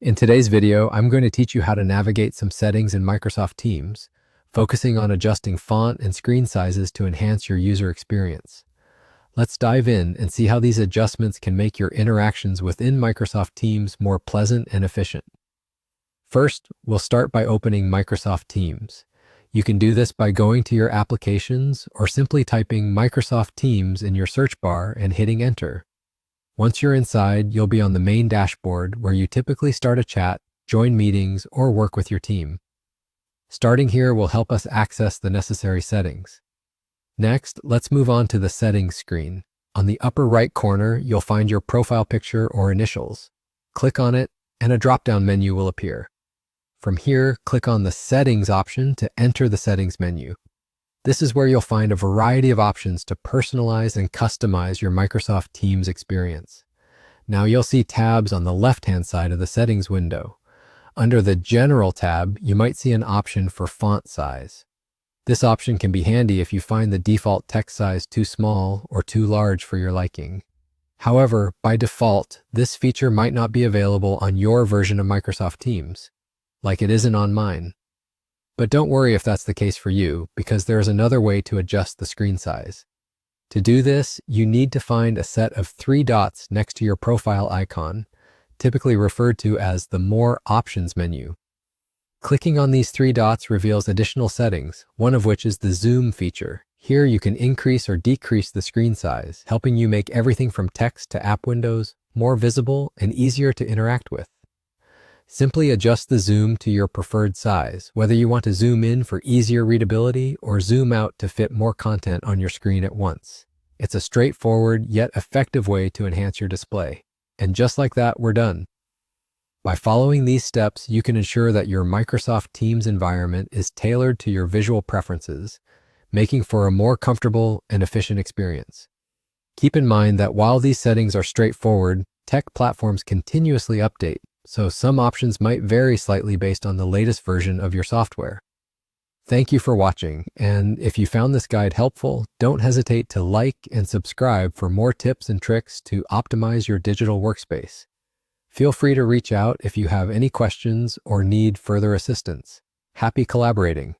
In today's video, I'm going to teach you how to navigate some settings in Microsoft Teams, focusing on adjusting font and screen sizes to enhance your user experience. Let's dive in and see how these adjustments can make your interactions within Microsoft Teams more pleasant and efficient. First, we'll start by opening Microsoft Teams. You can do this by going to your applications or simply typing Microsoft Teams in your search bar and hitting enter. Once you're inside, you'll be on the main dashboard where you typically start a chat, join meetings, or work with your team. Starting here will help us access the necessary settings. Next, let's move on to the settings screen. On the upper right corner, you'll find your profile picture or initials. Click on it, and a drop-down menu will appear. From here, click on the Settings option to enter the settings menu. This is where you'll find a variety of options to personalize and customize your Microsoft Teams experience. Now you'll see tabs on the left-hand side of the settings window. Under the General tab, you might see an option for font size. This option can be handy if you find the default text size too small or too large for your liking. However, by default, this feature might not be available on your version of Microsoft Teams, like it isn't on mine. But don't worry if that's the case for you, because there is another way to adjust the screen size. To do this, you need to find a set of 3 dots next to your profile icon, typically referred to as the More Options menu. Clicking on these 3 dots reveals additional settings, one of which is the Zoom feature. Here you can increase or decrease the screen size, helping you make everything from text to app windows more visible and easier to interact with. Simply adjust the zoom to your preferred size, whether you want to zoom in for easier readability or zoom out to fit more content on your screen at once. It's a straightforward yet effective way to enhance your display. And just like that, we're done. By following these steps, you can ensure that your Microsoft Teams environment is tailored to your visual preferences, making for a more comfortable and efficient experience. Keep in mind that while these settings are straightforward, tech platforms continuously update, so some options might vary slightly based on the latest version of your software. Thank you for watching, and if you found this guide helpful, don't hesitate to like and subscribe for more tips and tricks to optimize your digital workspace. Feel free to reach out if you have any questions or need further assistance. Happy collaborating!